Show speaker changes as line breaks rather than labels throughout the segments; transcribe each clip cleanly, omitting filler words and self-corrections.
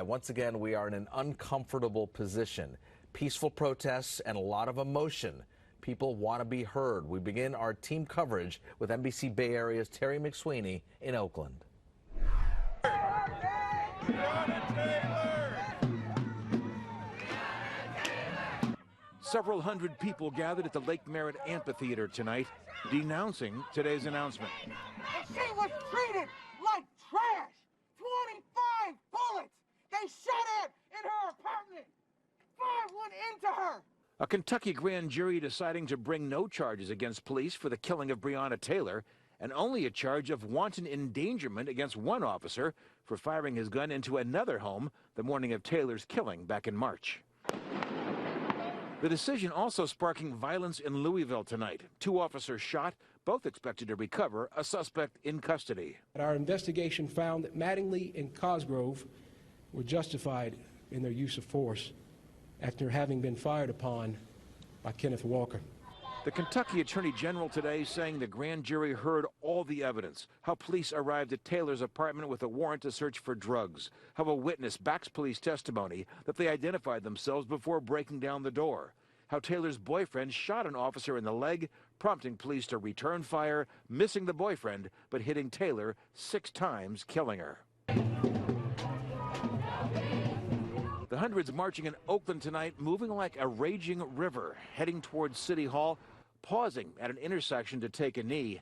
once again, we are in an uncomfortable position. Peaceful protests and a lot of emotion. People want to be heard. We begin our team coverage with NBC Bay Area's Terry McSweeney in Oakland.
Breonna Taylor!
Several hundred people gathered at the Lake Merritt Amphitheater tonight, denouncing today's announcement.
She was treated like trash. 25 bullets. They shot at in her apartment. 5 went into her.
A Kentucky grand jury deciding to bring no charges against police for the killing of Breonna Taylor, and only a charge of wanton endangerment against one officer for firing his gun into another home the morning of Taylor's killing back in March. The decision also sparking violence in Louisville tonight. 2 officers shot, both expected to recover, a suspect in custody.
Our investigation found that Mattingly and Cosgrove were justified in their use of force after having been fired upon by Kenneth Walker.
The Kentucky Attorney General today saying the grand jury heard all the evidence, how police arrived at Taylor's apartment with a warrant to search for drugs, how a witness backs police testimony that they identified themselves before breaking down the door, how Taylor's boyfriend shot an officer in the leg, prompting police to return fire, missing the boyfriend, but hitting Taylor 6 times, killing her. The hundreds marching in Oakland tonight, moving like a raging river, heading towards City Hall, pausing at an intersection to take a knee.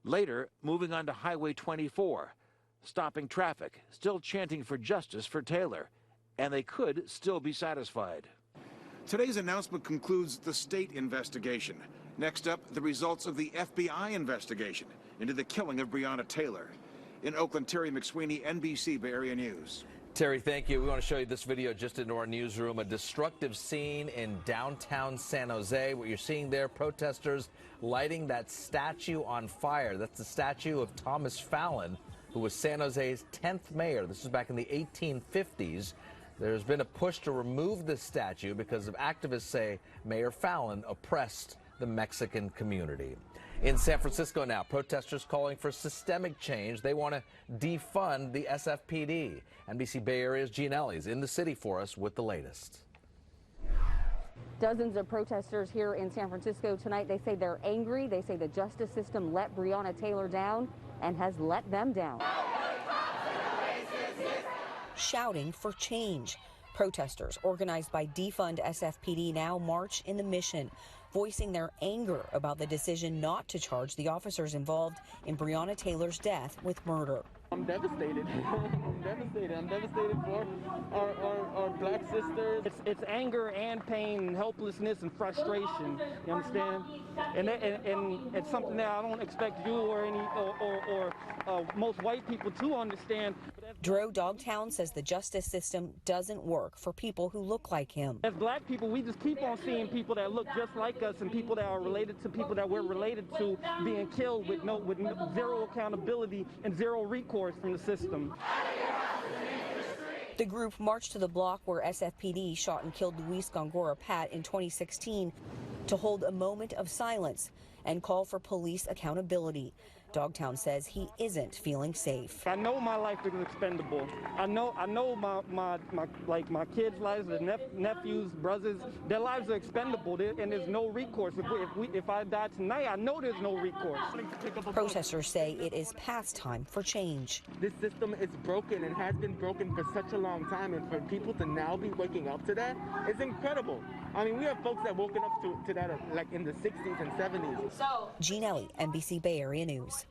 Later, moving on to Highway 24, stopping traffic, still chanting for justice for Taylor. And they could still be satisfied.
Today's announcement concludes the state investigation. Next up, the results of the FBI investigation into the killing of Breonna Taylor. In Oakland, Terry McSweeney, NBC Bay Area News.
Terry, thank you. We want to show you this video just into our newsroom. A destructive scene in downtown San Jose. What you're seeing there, protesters lighting that statue on fire. That's the statue of Thomas Fallon, who was San Jose's 10th mayor. This was back in the 1850s. There's been a push to remove this statue because of activists say Mayor Fallon oppressed the Mexican community. In San Francisco now, protesters calling for systemic change. They want to defund the SFPD. NBC Bay Area's Jean Elle is in the city for us with the latest.
Dozens of protesters here in San Francisco tonight. They say they're angry. They say the justice system let Breonna Taylor down and has let them down.
Shouting for change. Protesters organized by Defund SFPD now march in the Mission, voicing their anger about the decision not to charge the officers involved in Breonna Taylor's death with murder.
I'm devastated. I'm devastated for our black sisters. It's anger and pain and helplessness and frustration. You understand? And it's something that I don't expect you or most white people to understand.
DOGTOWN says the justice system doesn't work for people who look like him.
As black people, we just keep on seeing people that look just like us and people that are related to people that we're related to being killed with zero accountability and zero recourse from the system.
The group marched to the block where SFPD shot and killed Luis Gongora Pat in 2016 to hold a moment of silence and call for police accountability. DOGTOWN says he isn't feeling safe.
I know my life is expendable. I know my kids' lives, the nephews, brothers, their lives are expendable, and there's no recourse. If I die tonight, I know there's no recourse.
Protesters say it is past time for change.
This system is broken and has been broken for such a long time, and for people to now be waking up to that is incredible. I mean, we have folks that woken up to that like in the 60s and 70s.
Jean Elle, NBC Bay Area News.